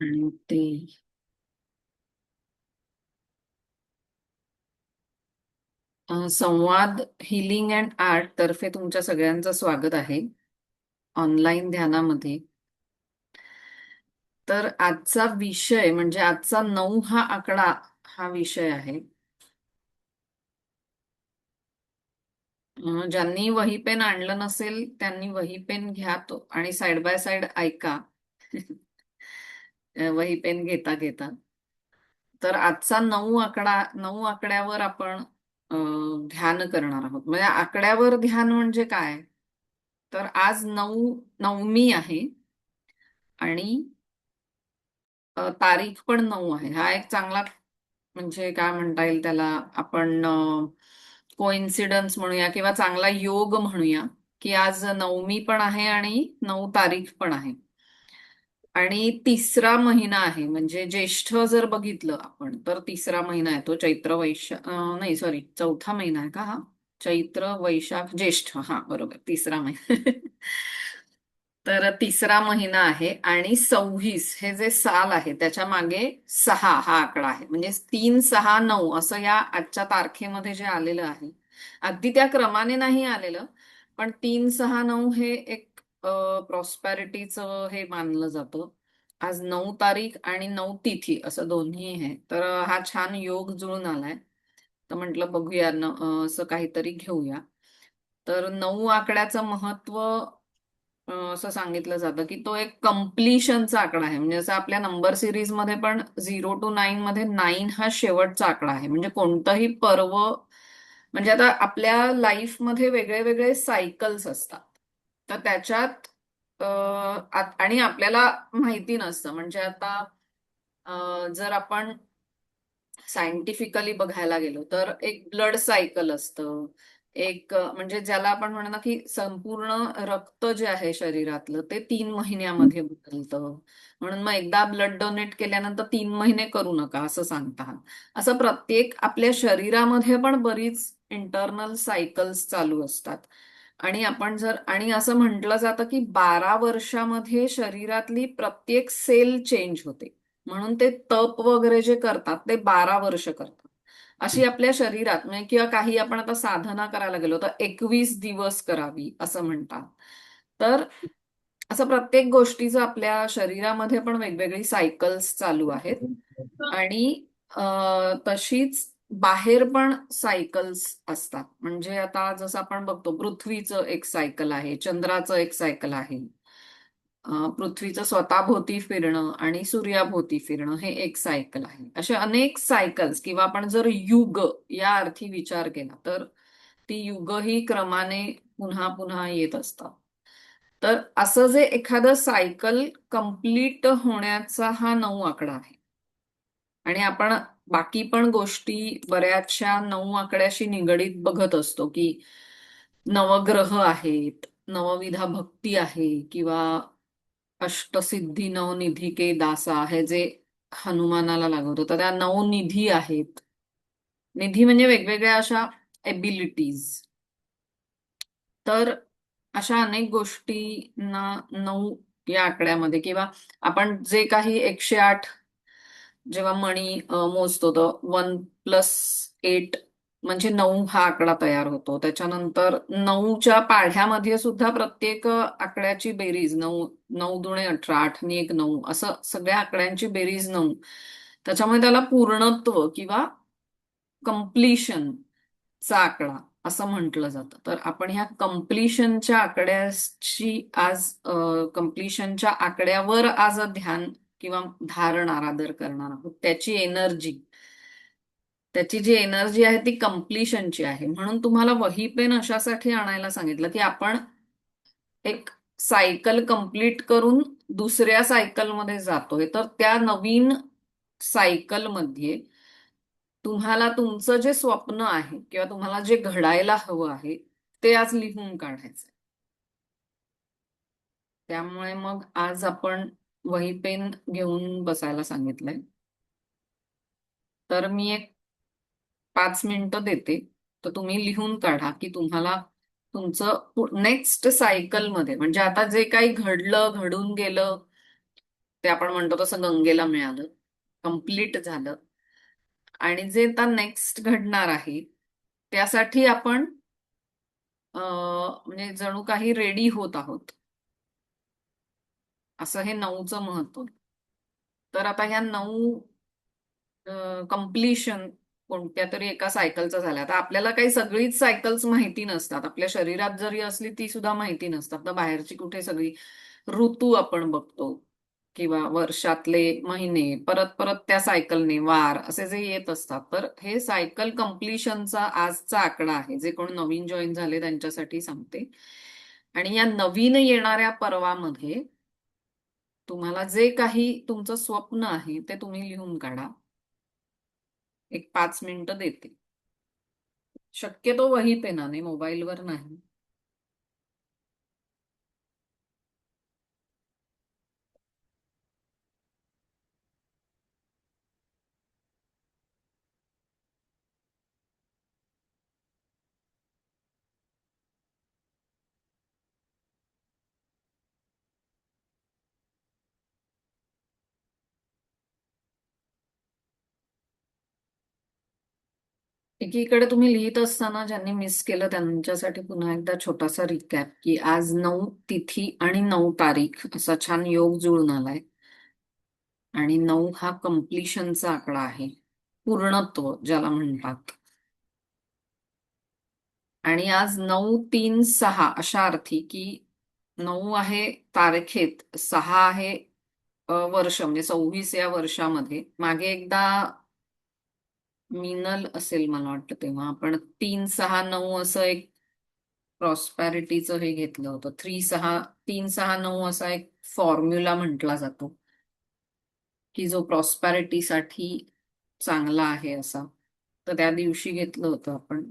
आणि ते संवाद हिलिंग अँड आर्ट तर्फे तुमच्या सगळ्यांचं स्वागत आहे ऑनलाईन ध्यानामध्ये. तर आजचा विषय म्हणजे आजचा 9 हा आकडा हा विषय आहे. ज्यांनी वही पेन आणलं नसेल त्यांनी वही पेन घ्या तो आणि साइड बाय साइड ऐका. वही पेन घेता घेता. तर आजचा 9 आकडा, 9 आकड्यावर आपण ध्यान करणार आहोत. म्हणजे आकड्यावर ध्यान म्हणजे काय? तर आज नवमी आहे आणि तारीख पण 9 आहे. हा एक चांगला म्हणजे काय म्हणता येईल त्याला, आपण कोइन्सिडन्स म्हणूया किंवा चांगला योग म्हणूया, की आज नवमी पण आहे आणि 9 तारीख पण आहे. आणि तिसरा महिना आहे. म्हणजे ज्येष्ठ जर बघितलं आपण तर तिसरा महिना आहे तो. चैत्र वैशाख, नाही सॉरी, चौथा महिना आहे का हा? चैत्र वैशाख ज्येष्ठ, हा बरोबर, तिसरा महिना. तर तिसरा महिना आहे आणि 26 हे जे साल आहे त्याच्या मागे 6 हा आकडा आहे. म्हणजे 3, 6, 9 असं या आजच्या तारखेमध्ये जे आलेलं आहे, अगदी त्या क्रमाने नाही आलेलं, पण 3, 6, 9 हे एक प्रॉस्पॅरिटीचं हे मानलं जातं. आज 9 तारीख आणि 9 तिथी असं दोन्ही आहे. तर हा छान योग जुळून आलाय. तर म्हटलं बघूया असं काहीतरी घेऊया. तर 9 आकड्याचं महत्व असं सांगितलं जातं की तो एक कम्प्लिशनचा आकडा आहे. म्हणजे जसं आपल्या नंबर सिरीज मध्ये पण 0 to 9 मध्ये 9 हा शेवटचा आकडा आहे. म्हणजे कोणतंही पर्व, म्हणजे आता आपल्या लाईफमध्ये वेगळे वेगळे सायकल्स असतात. तर त्याच्यात आणि आपल्याला माहिती नसतं. म्हणजे आता जर आपण सायंटिफिकली बघायला गेलो तर एक ब्लड सायकल असतं. एक म्हणजे ज्याला आपण म्हणतो ना की संपूर्ण रक्त जे आहे शरीरातलं ते 3 महिन्यामध्ये बदलतं. म्हणून मग एकदा ब्लड डोनेट केल्यानंतर 3 महिने करू नका असं सांगतात. असं प्रत्येक आपल्या शरीरामध्ये पण बरीच इंटरनल सायकल्स चालू असतात. आणि असं म्हटलं जातं की 12 वर्षामध्ये शरीरातली प्रत्येक सेल चेंज होते. म्हणून ते तप वगैरे जे करतात ते 12 वर्ष करतात. अशी आपल्या शरीरात म्हणजे किंवा काही आपण आता साधना करायला गेलो तर 21 दिवस करावी असं म्हणतात. तर असं प्रत्येक गोष्टीचं आपल्या शरीरामध्ये पण वेगवेगळी सायकल्स चालू आहेत. आणि तशीच बाहेर पण सायकल्स असतात. म्हणजे आता जसं आपण बघतो पृथ्वीचं एक सायकल आहे, चंद्राचं एक सायकल आहे, पृथ्वीचं स्वतःभोवती फिरणं आणि सूर्याभोवती फिरणं हे एक सायकल आहे. असे अनेक सायकल्स, किंवा आपण जर युग या अर्थी विचार केला तर ती युग ही क्रमाने पुन्हा पुन्हा येत असतात. तर असं जे एखादं सायकल कंप्लीट होण्याचा हा 9 आकडा आहे. आणि आपण बाकी पण गोष्टी बऱ्याचशा 9 आकड्याशी निगडीत बघत असतो की नवग्रह आहेत, नवविधा भक्ती आहे, किंवा अष्टसिद्धी नवनिधी के दासा हे जे हनुमानाला लागवतो तर त्या नवनिधी आहेत. निधी म्हणजे वेगवेगळ्या अशा एबिलिटीज. तर अशा अनेक गोष्टींना 9 या आकड्यामध्ये, किंवा आपण जे काही 108 जेव्हा मणी मोजतो तर 1+8 म्हणजे 9 हा आकडा तयार होतो. त्याच्यानंतर 9च्या पाढ्यामध्ये सुद्धा प्रत्येक आकड्याची बेरीज 9, 9 दुणे 18, 8 आणि 1 9 असं सगळ्या आकड्यांची बेरीज 9. त्याच्यामुळे त्याला पूर्णत्व किंवा कम्प्लिशनचा आकडा असं म्हटलं जातं. तर आपण ह्या कम्प्लिशनच्या आकड्याची आज कम्प्लिशनच्या आकड्यावर आज ध्यान किंवा धारण आराधर करणार आहोत. त्याची जी एनर्जी आहे ती कम्प्लिशनची आहे. म्हणून तुम्हाला वही पेन अशासाठी आणायला सांगितलं की आपण एक सायकल कंप्लीट करून दुसऱ्या सायकलमध्ये जातोय. तर त्या नवीन सायकलमध्ये तुम्हाला तुमचं जे स्वप्न आहे किंवा तुम्हाला जे घडायला हवं आहे ते आज लिहून काढायचं. त्यामुळे मग आज आपण वही पेन घेऊन बसायला सांगितलंय. तर मी एक 5 मिनिटं देते. तर तुम्ही लिहून काढा की तुम्हाला तुमचं नेक्स्ट सायकलमध्ये, म्हणजे आता जे काही घडलं घडून गेलं ते आपण म्हणतो तसं गंगेला मिळालं, कम्प्लीट झालं. आणि जे आता नेक्स्ट घडणार आहे त्यासाठी आपण म्हणजे जणू काही रेडी होत आहोत, असं हे 9चं महत्व. तर आता ह्या 9 कम्प्लिशन कोणत्या तरी एका सायकलचं झालं. आता आपल्याला काही सगळीच सायकल्स माहिती नसतात, आपल्या शरीरात जरी असली ती सुद्धा माहिती नसतात. तर बाहेरची कुठे सगळी ऋतू आपण बघतो किंवा वर्षातले महिने परत परत त्या सायकलने वार असे जे येत असतात. तर हे सायकल कम्प्लिशनचा आजचा आकडा आहे, जे कोण नवीन जॉईन झाले त्यांच्यासाठी सांगते. आणि या नवीन येणाऱ्या पर्वामध्ये तुम्हाला जे काही तुमचं स्वप्न आहे ते तुम्ही लिहून काढा. एक 5 मिनिटं देते. शक्यतो वही पेनाने, मोबाईलवर नाही. एकीकडे तुम्ही लिहित असताना ज्यांनी मिस केलं त्यांच्यासाठी पुन्हा एकदा छोटासा रिकॅप, की आज 9 तिथी आणि 9 तारीख असा छान योग जुळून आलाय. आणि 9 हा कम्प्लिशनचा आकडा आहे, पूर्णत्व ज्याला म्हणतात. आणि आज 9, 3, 6 अशा अर्थी, की 9 आहे तारखेत, 6 आहे वर्ष म्हणजे 26 या वर्षामध्ये. मागे एकदा मिनल असेल मला वाटतं, तेव्हा आपण 3, 6, 9 असं एक प्रॉस्पॅरिटीचं हे घेतलं होतं. 3, 6 असा एक फॉर्म्युला म्हटला जातो, की जो प्रॉस्पॅरिटीसाठी चांगला आहे असा. तर त्या दिवशी घेतलं होतं आपण.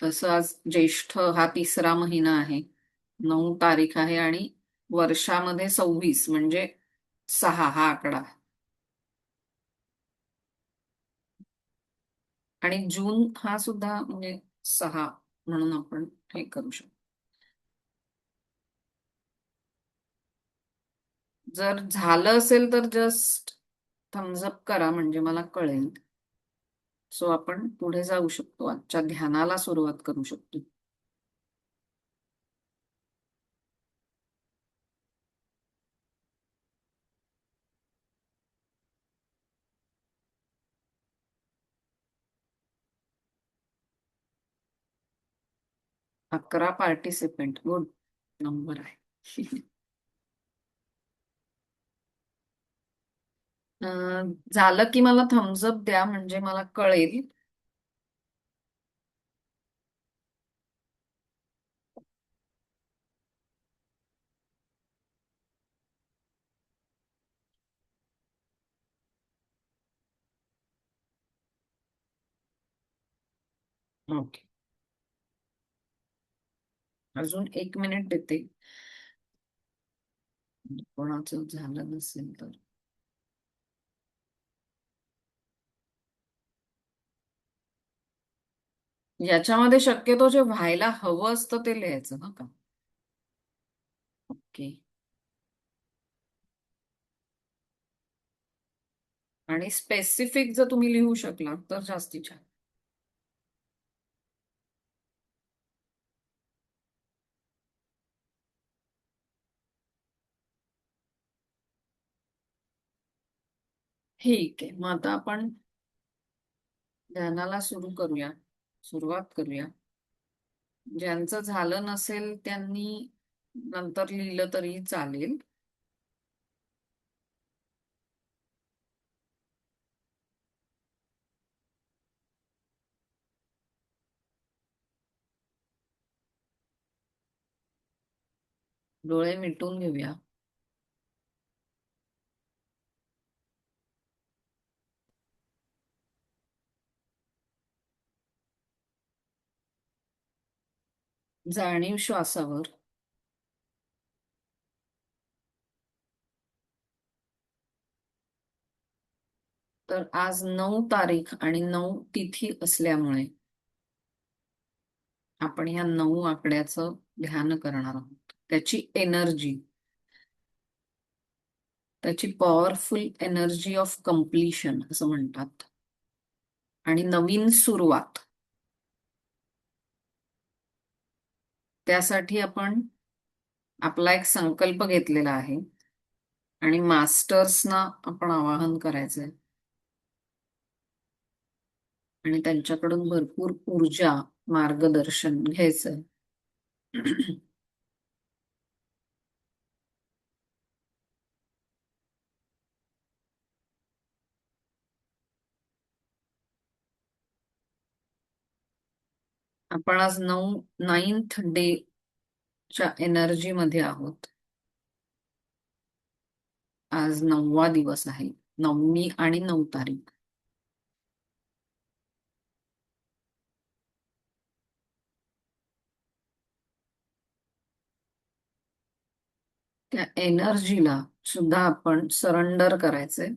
तसं आज ज्येष्ठ हा 3रा महिना आहे, 9 तारीख आहे आणि वर्षामध्ये 26 म्हणजे 6 हा आकडा आहे. आणि जून हा सुद्धा म्हणजे 6 म्हणून आपण हे करू शकतो. जर झालं असेल तर जस्ट थम्सअप करा, म्हणजे मला कळेल. सो आपण पुढे जाऊ शकतो, आजच्या ध्यानाला सुरुवात करू शकतो. 11 पार्टिसिपेंट, गुड नंबर आहे. झालं की मला थम्सअप द्या, म्हणजे मला कळेल. ओके, अजून 1 मिनिट देते, कोणाचं झालं नसेल तर. याच्यामध्ये शक्यतो जे व्हायला हवं असतं ते लिहायचं ना का? ओके. आणि स्पेसिफिक जर तुम्ही लिहू शकला तर जास्ती छान. ठीक आहे, मग आता आपण ध्यानाला सुरुवात करूया. ज्यांचं झालं नसेल त्यांनी नंतर लिहिलं तरी चालेल. डोळे मिटून घेऊया. जाणीव श्वासावर. तर आज 9 तारीख आणि 9 तिथी असल्यामुळे आपण ह्या 9 आकड्याचं ध्यान करणार आहोत, त्याची एनर्जी. त्याची पॉवरफुल एनर्जी ऑफ कम्प्लिशन असं म्हणतात. आणि नवीन सुरुवात, त्यासाठी आपण आपला एक संकल्प घेतलेला आहे आणि मास्टर्सना आपण आवाहन करायचंय आणि त्यांच्याकडून भरपूर ऊर्जा, मार्गदर्शन घ्यायचंय. आपण आज 9th डे च्या एनर्जी मध्ये आहोत. आज 9वा दिवस आहे, 9वी आणि 9 तारीख. त्या एनर्जीला सुद्धा आपण सरेंडर करायचंय.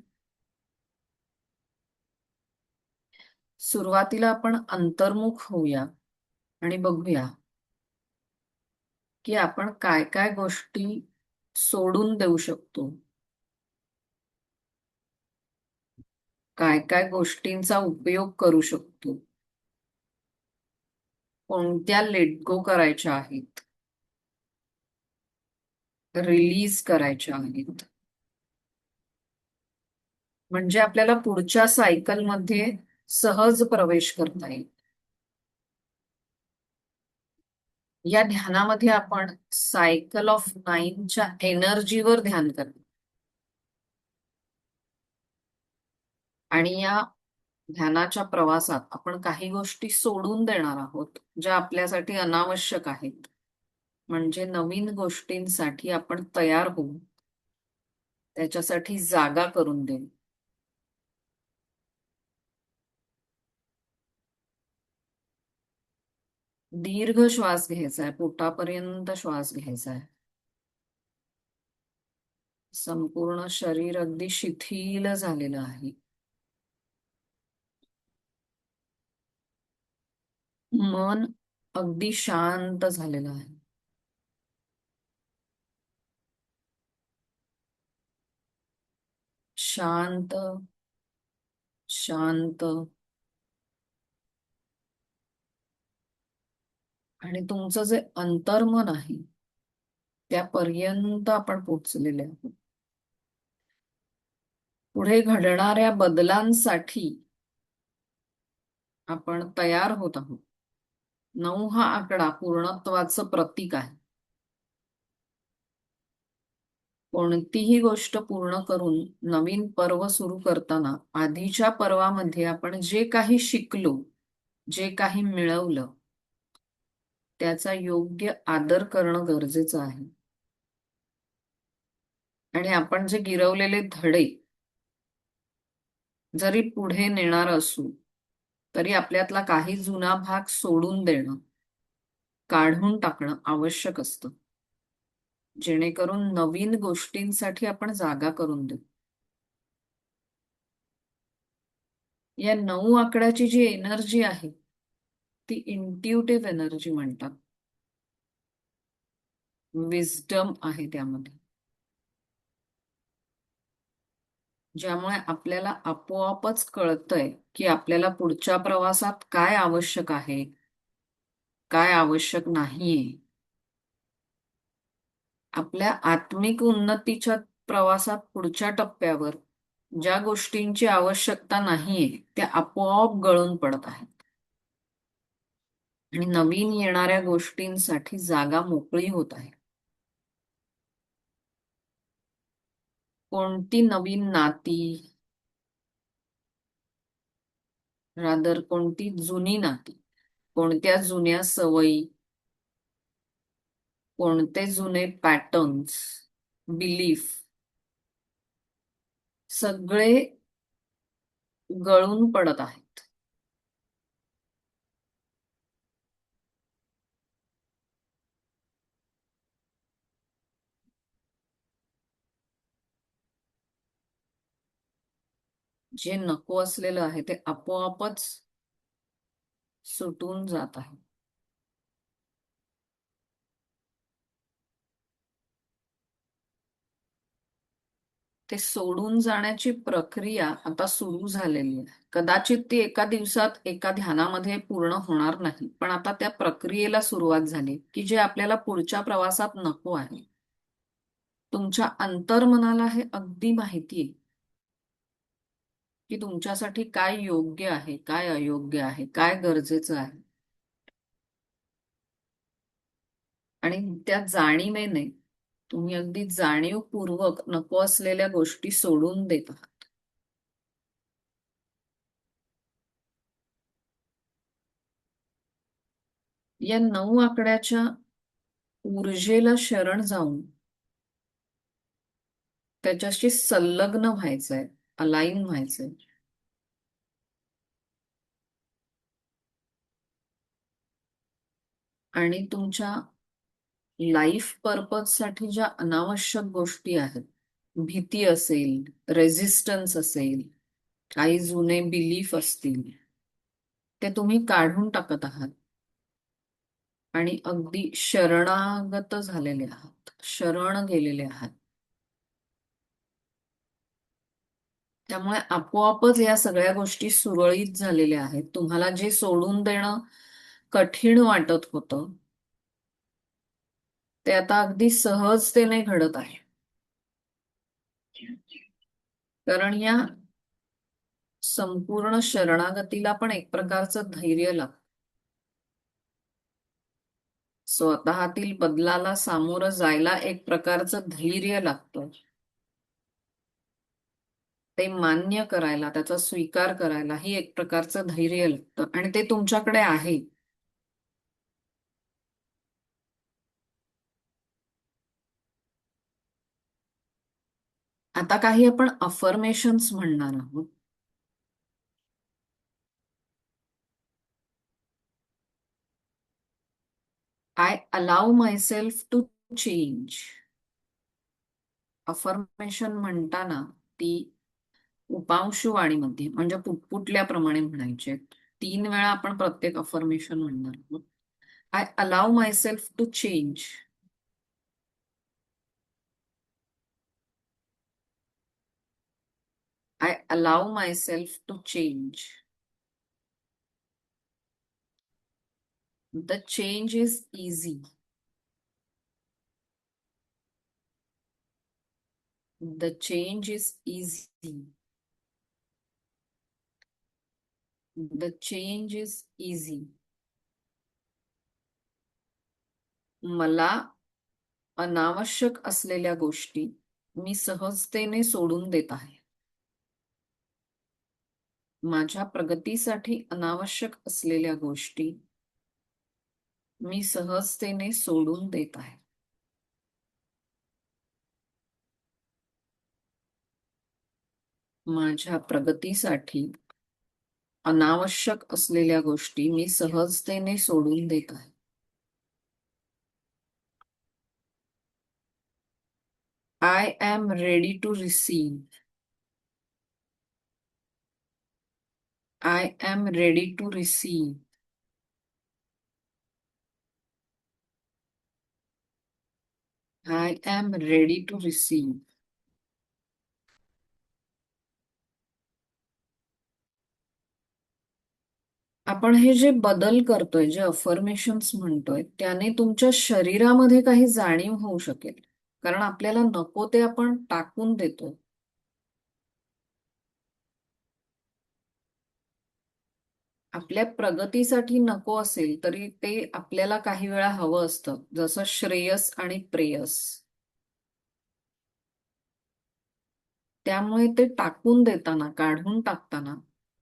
सुरुवातीला आपण अंतर्मुख होऊया आणि बघूया की आपण काय काय गोष्टी सोडून देऊ शकतो, काय काय गोष्टींचा उपयोग करू शकतो, कोणत्या लेट गो करायच्या आहेत, रिलीज करायच्या आहेत, म्हणजे आपल्याला पुढच्या सायकलमध्ये सहज प्रवेश करता येईल. या ध्यानामध्ये आपण सायकल ऑफ 9च्या एनर्जीवर ध्यान करतो आणि या ध्यानाच्या प्रवासात आपण काही गोष्टी सोडून देणार आहोत ज्या आपल्यासाठी अनावश्यक आहेत. म्हणजे नवीन गोष्टींसाठी आपण तयार होऊ, त्याच्यासाठी जागा करून देऊ. दीर्घ श्वास घ्यायचा आहे, पोटापर्यंत श्वास घ्यायचा आहे. संपूर्ण शरीर अगदी शिथिल झालेलं आहे. मन अगदी शांत झालेलं आहे. शांत शांत. आणि तुमचं जे अंतर्मन आहे त्यापर्यंत आपण पोचलेले आहोत. पुढे घडणाऱ्या बदलांसाठी आपण तयार होत आहोत. 9 हा आकडा पूर्णत्वाचं प्रतीक आहे. कोणतीही गोष्ट पूर्ण करून नवीन पर्व सुरू करताना आधीच्या पर्वामध्ये आपण जे काही शिकलो, जे काही मिळवलं, त्याचा योग्य आदर करणं गरजेचं आहे. आणि आपण जे गिरवलेले धडे जरी पुढे नेणार असू तरी आपल्यातला काही जुना भाग सोडून देणं, काढून टाकणं आवश्यक असतं, जेणेकरून नवीन गोष्टींसाठी आपण जागा करून देऊ. या 9 आकड्याची जी एनर्जी आहे ती इंट्युटिव्ह एनर्जी म्हणतात. विस्डम आहे त्यामध्ये, ज्यामुळे आपल्याला आपोआपच कळतंय की आपल्याला पुढच्या प्रवासात काय आवश्यक आहे, काय आवश्यक नाहीये. आपल्या आत्मिक उन्नतीच्या प्रवासात पुढच्या टप्प्यावर ज्या गोष्टींची आवश्यकता नाहीये त्या आपोआप गळून पडत आहेत आणि नवीन येणाऱ्या गोष्टींसाठी जागा मोकळी होत आहे. कोणती नवीन नाती, रादर कोणती जुनी नाती, कोणत्या जुन्या सवयी, कोणते जुने पॅटर्न्स, बिलीफ, सगळे गळून पडत आहेत. जे नको असलेलं आहे ते आपोआपच सुटून जात आहे. ते सोडून जाण्याची प्रक्रिया आता सुरू झालेली आहे. कदाचित ती एका दिवसात एका ध्यानामध्ये पूर्ण होणार नाही, पण आता त्या प्रक्रियेला सुरुवात झाली की जे आपल्याला पुढच्या प्रवासात नको आहे. तुमच्या अंतर्मनाला हे अगदी माहिती आहे की तुमच्यासाठी काय योग्य आहे, काय अयोग्य आहे, काय गरजेचं आहे. आणि त्या जाणीवेने तुम्ही अगदी जाणीवपूर्वक नको असलेल्या गोष्टी सोडून देत आहात. या 9 आकड्याच्या ऊर्जेला शरण जाऊन त्याच्याशी संलग्न व्हायचंय, अलाईन व्हायचंय. आणि तुमच्या लाईफ पर्पज साठी ज्या अनावश्यक गोष्टी आहेत, भीती असेल, रेझिस्टन्स असेल, काही जुने बिलीफ असतील, ते तुम्ही काढून टाकत आहात आणि अगदी शरणागत झालेले आहात, शरण गेलेले आहात. त्यामुळे आपोआपच या सगळ्या गोष्टी सुरळीत झालेल्या आहेत. तुम्हाला जे सोडून देणं कठीण वाटत होतं ते आता अगदी सहजतेने घडत आहे. कारण या संपूर्ण शरणागतीला पण एक प्रकारचं धैर्य लागतं. स्वतःतील बदलाला सामोरं जायला एक प्रकारचं धैर्य लागतं. ते मान्य करायला, त्याचा स्वीकार करायला ही एक प्रकारचं धैर्य लागतं आणि ते तुमच्याकडे आहे. आता काही आपण अफर्मेशन्स म्हणणार आहोत. I allow myself to change. Affirmation म्हणताना ती उपांशु वाणीमध्ये म्हणजे पुटपुटल्याप्रमाणे म्हणायचे. 3 वेळा आपण प्रत्येक अफर्मेशन म्हणणार आहोत. I allow myself to change. I allow myself to change. The change is easy. The change is easy. The change is easy. मला अनावश्यक असलेल्या गोष्टी मी सहजतेने सोडून देत आहे. माझ्या प्रगतीसाठी अनावश्यक असलेल्या गोष्टी मी सहजतेने सोडून देत आहे. माझ्या प्रगतीसाठी अनावश्यक असलेल्या गोष्टी मी सहजतेने सोडून देत आहे. I am ready to receive. I am ready to receive. I am ready to receive. आपण हे जे बदल करतोय, जे अफर्मेशन्स म्हणतोय, त्याने तुमच्या शरीरामध्ये काही जाणीव होऊ शकेल. कारण आपल्याला नको ते आपण टाकून देतो. आपल्या प्रगतीसाठी नको असेल तरी ते आपल्याला काही वेळा हवं असतं, जसं श्रेयस आणि प्रेयस. त्यामुळे ते टाकून देताना, काढून टाकताना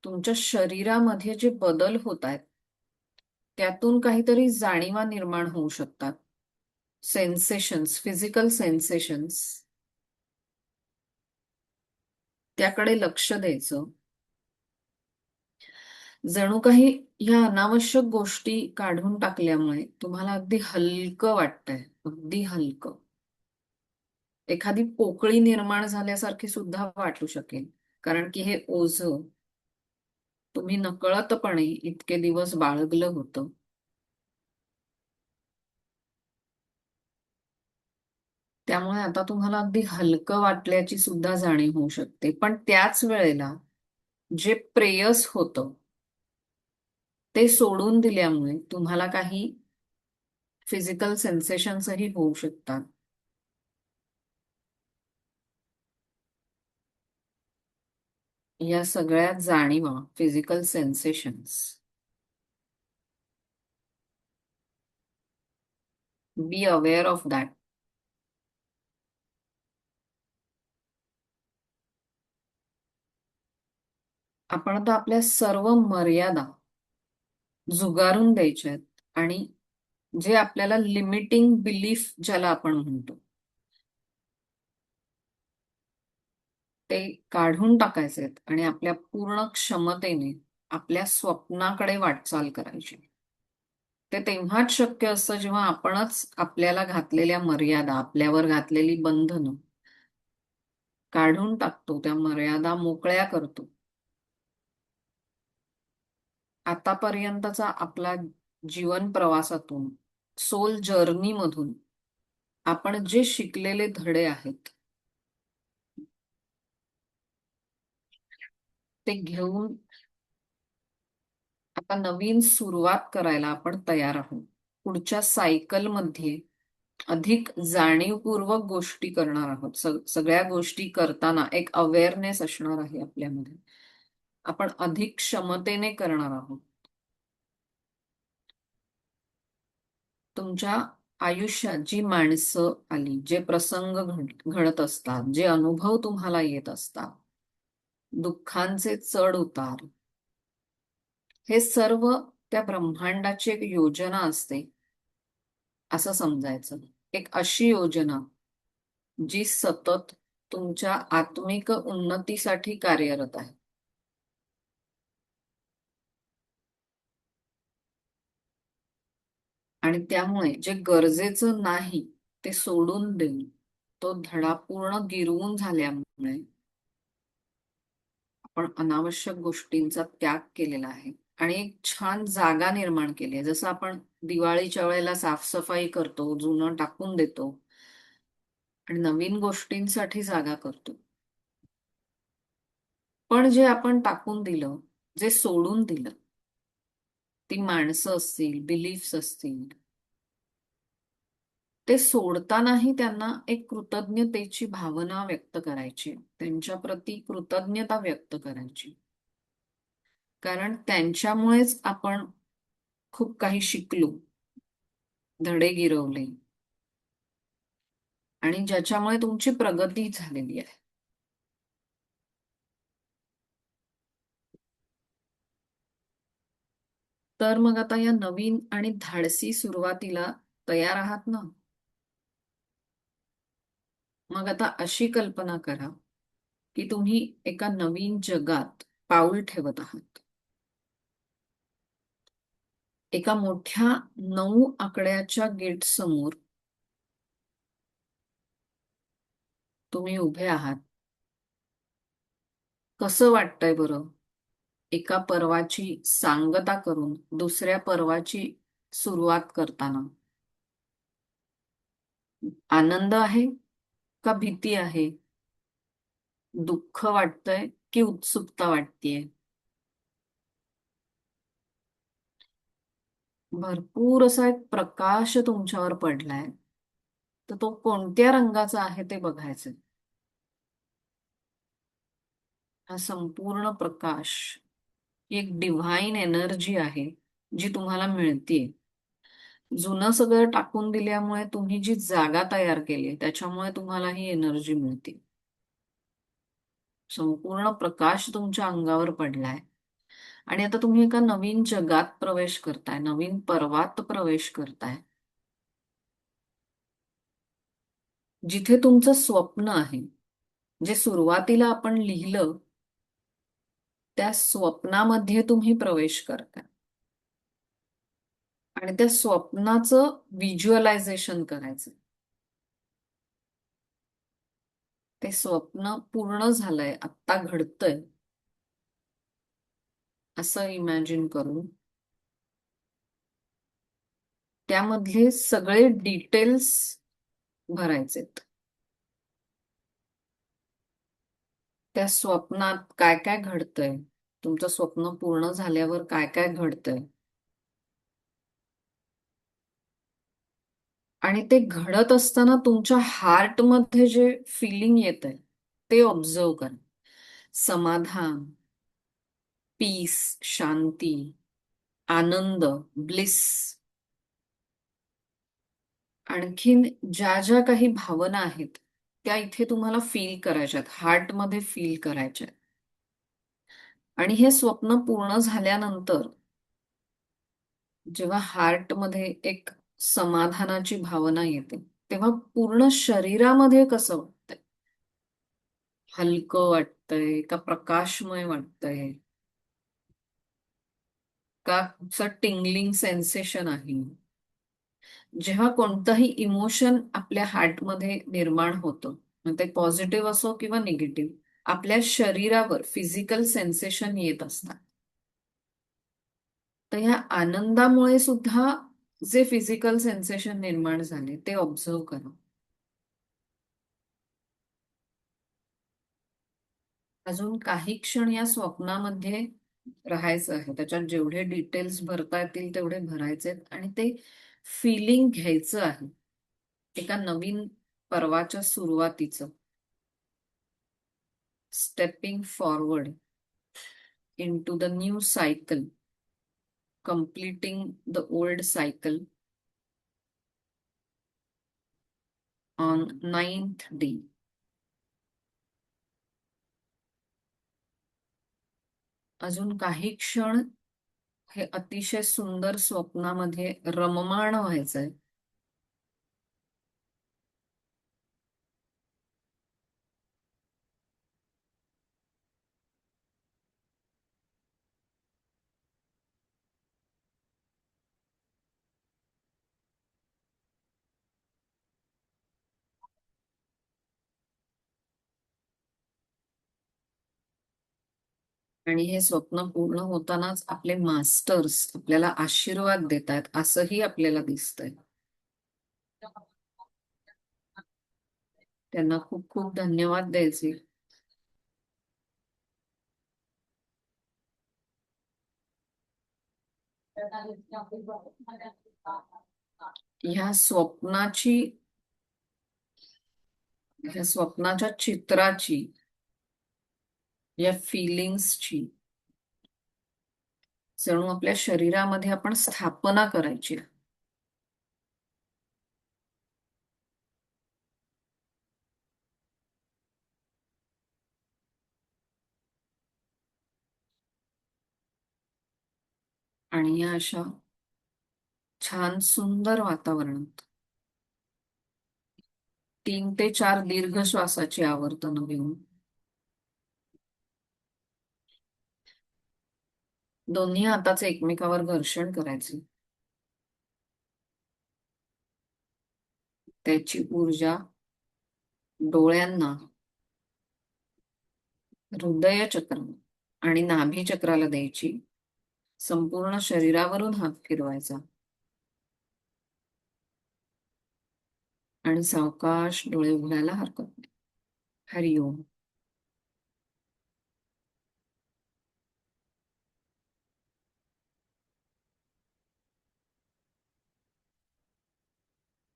तुमच्या शरीरामध्ये जे बदल होत आहेत त्यातून काहीतरी जाणीवा निर्माण होऊ शकतात. सेन्सेशन्स, फिजिकल सेन्सेशन्स, त्याकडे लक्ष द्यायचं. जणू काही ह्या अनावश्यक गोष्टी काढून टाकल्यामुळे तुम्हाला अगदी हलकं वाटतंय, अगदी हलकं. एखादी पोकळी निर्माण झाल्यासारखी सुद्धा वाटू शकेल. कारण की हे ओझं तुम्ही नकळतपणे इतके दिवस बाळगलं होतं. त्यामुळे आता तुम्हाला अगदी हलकं वाटल्याची सुद्धा जाणीव होऊ शकते. पण त्याच वेळेला जे प्रेयस होतं ते सोडून दिल्यामुळे तुम्हाला काही फिजिकल सेन्सेशन्सही होऊ शकतात. या सगळ्या जाणीवा, physical sensations, be aware of that. आपण आता आपल्या सर्व मर्यादा झुगारून द्यायच्या आहेत आणि जे आपल्याला लिमिटिंग बिलीफ ज्याला आपण म्हणतो ते काढून टाकायचे आहेत आणि आपल्या पूर्ण क्षमतेने आपल्या स्वप्नाकडे वाटचाल करायची. ते तेव्हाच शक्य असतं जेव्हा आपणच आपल्याला घातलेल्या मर्यादा, आपल्यावर घातलेली बंधनं काढून टाकतो, त्या मर्यादा मोकळ्या करतो. आतापर्यंतचा आपला जीवन प्रवासातून, सोल जर्नी मधून आपण जे शिकलेले धडे आहेत ते घेऊन आता नवीन सुरुवात करायला आपण तयार आहोत. पुढच्या सायकलमध्ये अधिक जाणीवपूर्वक गोष्टी करणार आहोत. सगळ्या गोष्टी करताना एक अवेअरनेस असणार आहे आपल्यामध्ये. आपण अधिक क्षमतेने करणार आहोत. तुमच्या आयुष्यात जी माणसं आली, जे प्रसंग घडत असतात, जे अनुभव तुम्हाला येत असतात, दुःखांचे चढ उतार, हे सर्व त्या ब्रह्मांडाची एक योजना असते असं समजायचं. एक अशी योजना जी सतत तुमच्या आत्मिक उन्नतीसाठी कार्यरत आहे. आणि त्यामुळे जे गरजेचं नाही ते सोडून देऊन तो धडा पूर्ण गिरवून झाल्यामुळे आपण अनावश्यक गोष्टींचा त्याग केलेला आहे आणि एक छान जागा निर्माण केली आहे. जसं आपण दिवाळीच्या वेळेला साफसफाई करतो, जुनं टाकून देतो आणि नवीन गोष्टींसाठी जागा करतो. पण जे आपण टाकून दिलं, जे सोडून दिलं, ती माणसं असतील, बिलीफ्स असतील, ते सोडतानाही त्यांना एक कृतज्ञतेची भावना व्यक्त करायची, त्यांच्या प्रती कृतज्ञता व्यक्त करायची. कारण त्यांच्यामुळेच आपण खूप काही शिकलो, धडे गिरवले आणि ज्याच्यामुळे तुमची प्रगती झालेली आहे. तर मग आता या नवीन आणि धाडसी सुरुवातीला तयार आहात ना? मग आता अशी कल्पना करा की तुम्ही एका नवीन जगात पाऊल ठेवत आहात. एका मोठ्या 9 आकड्याच्या गेट समोर तुम्ही उभे आहात. कसं वाटतंय बरं? एका पर्वाची सांगता करून दुसऱ्या पर्वाची सुरुवात करताना आनंद आहे का भीती आहे? दुःख वाटतंय की उत्सुकता वाटतेय? भरपूर असा एक प्रकाश तुमच्यावर पडलाय, तर तो कोणत्या रंगाचा आहे ते बघायचं. हा संपूर्ण प्रकाश ही एक डिव्हाइन एनर्जी आहे जी तुम्हाला मिळते. जुनं सगळं टाकून दिल्यामुळे तुम्ही जी जागा तयार केली त्याच्यामुळे तुम्हाला ही एनर्जी मिळते. संपूर्ण प्रकाश तुमच्या अंगावर पडलाय आणि आता तुम्ही एका नवीन जगात प्रवेश करताय, नवीन पर्वात प्रवेश करताय, जिथे तुमचं स्वप्न आहे. जे सुरुवातीला आपण लिहिलं त्या स्वप्नामध्ये तुम्ही प्रवेश करताय आणि त्या स्वप्नाचं व्हिज्युअलायझेशन करायचं. ते स्वप्न पूर्ण झालंय, आत्ता घडतंय असं इमॅजिन करून त्यामधले सगळे डिटेल्स भरायचेत. त्या स्वप्नात काय काय घडतंय, तुमचं स्वप्न पूर्ण झाल्यावर काय काय घडतंय, आणि ते घडत असताना तुमच्या हार्टमध्ये जे फिलिंग येत आहे ते ऑब्झर्व करा. समाधान, पीस, शांती, आनंद, ब्लिस. आणखीन ज्या ज्या काही भावना आहेत त्या इथे तुम्हाला फील करायच्यात, हार्टमध्ये फील करायच्यात. आणि हे स्वप्न पूर्ण झाल्यानंतर जेव्हा हार्टमध्ये एक समाधानाची भावना येते, तेव्हा पूर्ण शरीरामध्ये कसं वाटतंय? हलकं वाटतंय का प्रकाशमय वाटतंय का असं टिंगलिंग सेन्सेशन आहे? जेव्हा कोणतंही इमोशन आपल्या हार्टमध्ये निर्माण होतं, मग ते पॉझिटिव्ह असो किंवा निगेटिव्ह, आपल्या शरीरावर फिजिकल सेन्सेशन येत असतात. तर ह्या आनंदामुळे सुद्धा जे फिजिकल सेन्सेशन निर्माण झाले ते ऑब्झर्व करा. अजून काही क्षण या स्वप्नामध्ये राहायचं आहे. त्याच्यात जेवढे डिटेल्स भरता येतील तेवढे भरायचे आणि ते फिलिंग घ्यायचं आहे. एका नवीन पर्वाच्या सुरुवातीचं, stepping forward in to the new cycle, completing the old cycle on ninth day. अजून काही क्षण हे अतिशय सुंदर स्वप्नामध्ये रममाण व्हायचंय. आणि हे स्वप्न पूर्ण होतानाच आपले मास्टर्स आपल्याला आशीर्वाद देत आहेत असंही आपल्याला दिसतंय. त्यांना खूप खूप धन्यवाद द्यायचे. ह्या स्वप्नाची, ह्या स्वप्नाच्या चित्राची, या फिलिंग्सची जणू आपल्या शरीरामध्ये आपण स्थापना करायची. आणि या अशा छान सुंदर वातावरणात 3 ते 4 दीर्घ श्वासाची आवर्तन घेऊन दोन्ही हाताचे एकमेकावर घर्षण करायचे. त्याची ऊर्जा डोळ्यांना, हृदय चक्र आणि नाभी चक्राला द्यायची. संपूर्ण शरीरावरून हात फिरवायचा आणि सावकाश डोळे उघडायला हरकत नाही. हरिओम.